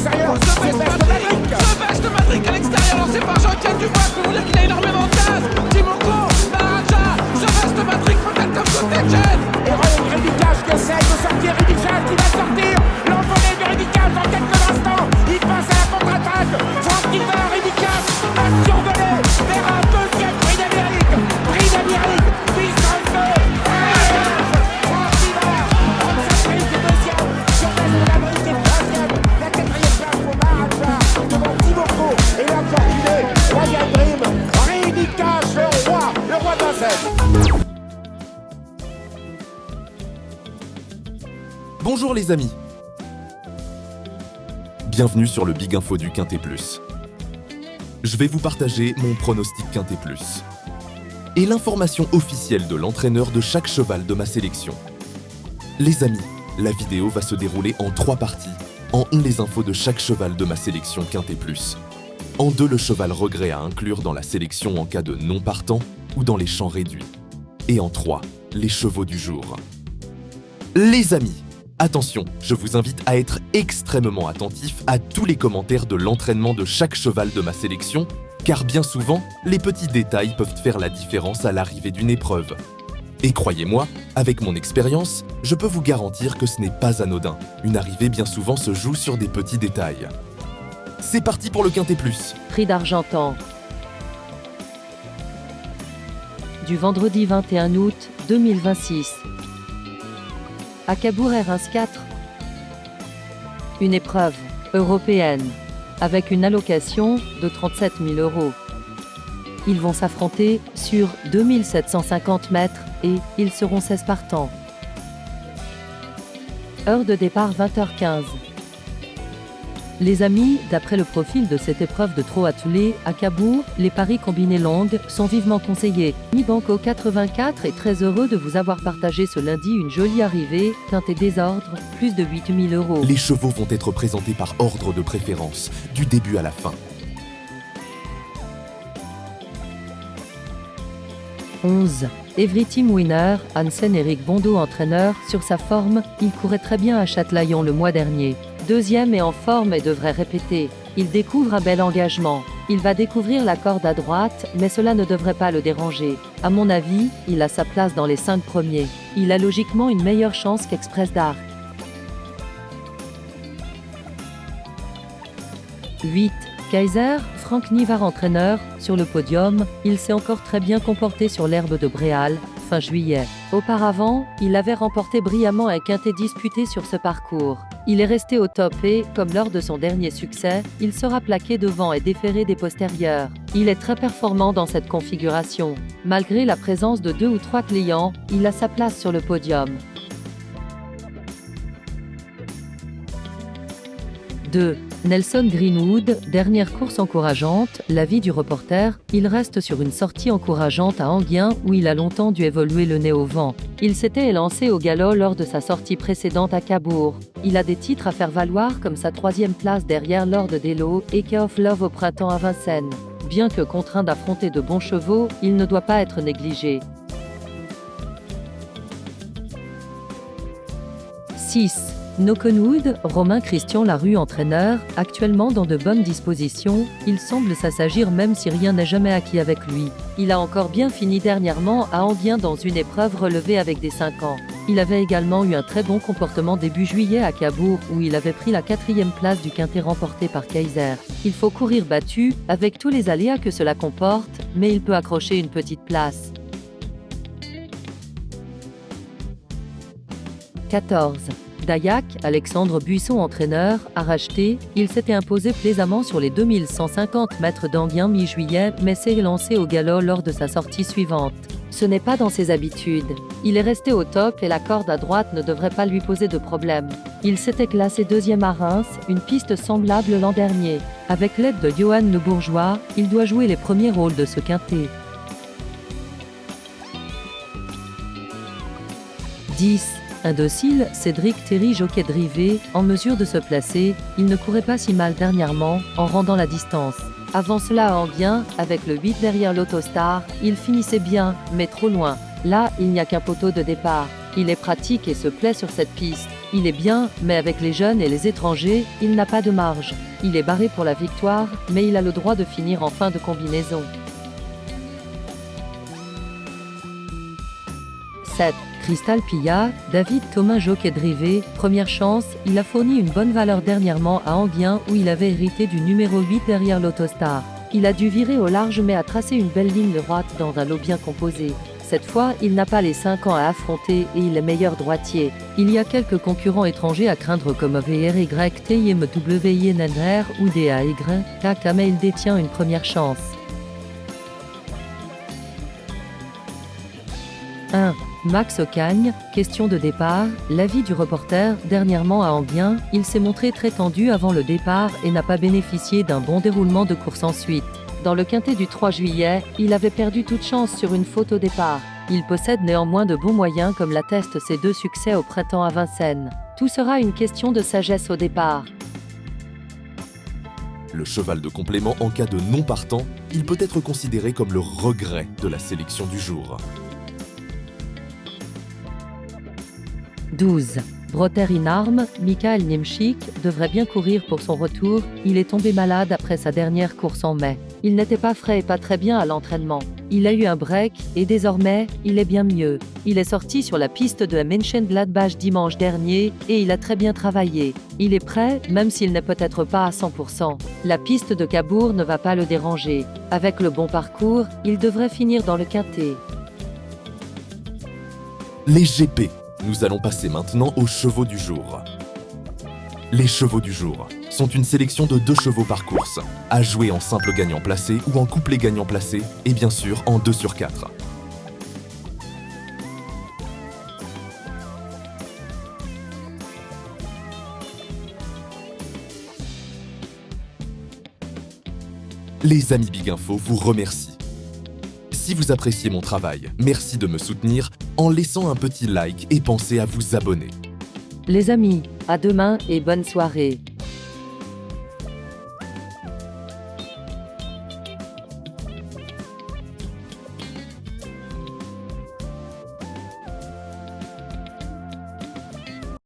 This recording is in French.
Ce best Madrid à l'extérieur lancé par Jean-Étienne Dubois, je peux vous dire qu'il a énormément de gaz. Timoko, Maraja, ce best Madrid peut-être comme Souteken. Et Ryan Rédicage qui essaie de sortir Rédicage qui va sortir. L'envolée de Rédicage dans quelques instants. Il passe à la contre-attaque. Franck River, Rédicage va survoler vers un deuxième prix d'Amérique. Prix d'Amérique, piste en feu. Franck River, Franck est deuxième. Sur best Madrid est troisième. La quatrième place pour Maraja devant Timoko. Et là, fortuné, Royal Dream, Rédicage, le roi de la scène. Bonjour les amis. Bienvenue sur le Big Info du Quintet Plus. Je vais vous partager mon pronostic Quintet Plus et l'information officielle de l'entraîneur de chaque cheval de ma sélection. Les amis, la vidéo va se dérouler en 3 parties. En 1, les infos de chaque cheval de ma sélection Quintet Plus. En 2, le cheval regret à inclure dans la sélection en cas de non partant ou dans les champs réduits. Et en 3, les chevaux du jour. Les amis, attention, je vous invite à être extrêmement attentif à tous les commentaires de l'entraînement de chaque cheval de ma sélection, car bien souvent, les petits détails peuvent faire la différence à l'arrivée d'une épreuve. Et croyez-moi, avec mon expérience, je peux vous garantir que ce n'est pas anodin. Une arrivée bien souvent se joue sur des petits détails. C'est parti pour le Quintet Plus. Prix d'Argentan. Du vendredi 21 août 2026. À Cabourg Reims 4. Une épreuve européenne avec une allocation de 37 000 €. Ils vont s'affronter sur 2750 mètres et ils seront 16 partants. Heure de départ 20h15. Les amis, d'après le profil de cette épreuve de trot attelé à Cabourg, les paris combinés longues sont vivement conseillés. Mibanco 84 est très heureux de vous avoir partagé ce lundi une jolie arrivée, quintet désordre, plus de 8 000 €. Les chevaux vont être présentés par ordre de préférence, du début à la fin. 11. Every Team Winner, Hansen-Éric Bondeau entraîneur, sur sa forme, il courait très bien à Châtelaillon le mois dernier. Deuxième est en forme et devrait répéter. Il découvre un bel engagement. Il va découvrir la corde à droite, mais cela ne devrait pas le déranger. À mon avis, il a sa place dans les 5 premiers. Il a logiquement une meilleure chance qu'Express d'Arc. 8. Kaiser, Franck Nivard entraîneur, sur le podium, il s'est encore très bien comporté sur l'herbe de Bréal, fin juillet. Auparavant, il avait remporté brillamment un quintet disputé sur ce parcours. Il est resté au top et, comme lors de son dernier succès, il sera plaqué devant et déféré des postérieurs. Il est très performant dans cette configuration. Malgré la présence de 2 ou 3 clients, il a sa place sur le podium. 2. Nelson Greenwood, dernière course encourageante, l'avis du reporter, il reste sur une sortie encourageante à Enghien où il a longtemps dû évoluer le nez au vent. Il s'était élancé au galop lors de sa sortie précédente à Cabourg. Il a des titres à faire valoir comme sa 3e place derrière Lord Dello et Key of Love au printemps à Vincennes. Bien que contraint d'affronter de bons chevaux, il ne doit pas être négligé. 6. Nokenwood, Romain Christian Larue entraîneur, actuellement dans de bonnes dispositions, il semble s'assagir même si rien n'est jamais acquis avec lui. Il a encore bien fini dernièrement à Enghien dans une épreuve relevée avec des 5 ans. Il avait également eu un très bon comportement début juillet à Cabourg où il avait pris la 4e place du quintet remporté par Kaiser. Il faut courir battu, avec tous les aléas que cela comporte, mais il peut accrocher une petite place. 14. Dayak, Alexandre Buisson entraîneur, a racheté, il s'était imposé plaisamment sur les 2150 mètres d'Enghien mi-juillet mais s'est lancé au galop lors de sa sortie suivante. Ce n'est pas dans ses habitudes. Il est resté au top et la corde à droite ne devrait pas lui poser de problème. Il s'était classé 2e à Reims, une piste semblable l'an dernier. Avec l'aide de Johan Le Bourgeois, il doit jouer les premiers rôles de ce quintet. 10. Indocile, Cédric Terry jockey drivé, en mesure de se placer, il ne courait pas si mal dernièrement, en rendant la distance. Avant cela à Enghien, avec le 8 derrière l'Autostar, il finissait bien, mais trop loin. Là, il n'y a qu'un poteau de départ. Il est pratique et se plaît sur cette piste. Il est bien, mais avec les jeunes et les étrangers, il n'a pas de marge. Il est barré pour la victoire, mais il a le droit de finir en fin de combinaison. 7. Crystal Pilla, David Thomas jockey drivé, première chance, il a fourni une bonne valeur dernièrement à Anguien où il avait hérité du numéro 8 derrière l'Autostar. Il a dû virer au large mais a tracé une belle ligne droite dans un lot bien composé. Cette fois, il n'a pas les 5 ans à affronter et il est meilleur droitier. Il y a quelques concurrents étrangers à craindre comme VRY, TIMW, INNR ou DAY, KK, mais il détient une première chance. 1. Max Ocagne, question de départ, l'avis du reporter, dernièrement à Anguien, il s'est montré très tendu avant le départ et n'a pas bénéficié d'un bon déroulement de course ensuite. Dans le quintet du 3 juillet, il avait perdu toute chance sur une faute au départ. Il possède néanmoins de bons moyens comme l'attestent ses 2 succès au printemps à Vincennes. Tout sera une question de sagesse au départ. Le cheval de complément en cas de non partant, il peut être considéré comme le regret de la sélection du jour. 12. Broter in armes, Michael Niemczyk devrait bien courir pour son retour, il est tombé malade après sa dernière course en mai. Il n'était pas frais et pas très bien à l'entraînement. Il a eu un break et désormais, il est bien mieux. Il est sorti sur la piste de Mönchengladbach dimanche dernier et il a très bien travaillé. Il est prêt, même s'il n'est peut-être pas à 100%. La piste de Cabourg ne va pas le déranger. Avec le bon parcours, il devrait finir dans le quintet. Les GP. Nous allons passer maintenant aux chevaux du jour. Les chevaux du jour sont une sélection de 2 chevaux par course, à jouer en simple gagnant placé ou en couplet gagnant placé, et bien sûr en 2 sur 4. Les amis Big Info vous remercient. Si vous appréciez mon travail, merci de me soutenir en laissant un petit like et pensez à vous abonner. Les amis, à demain et bonne soirée.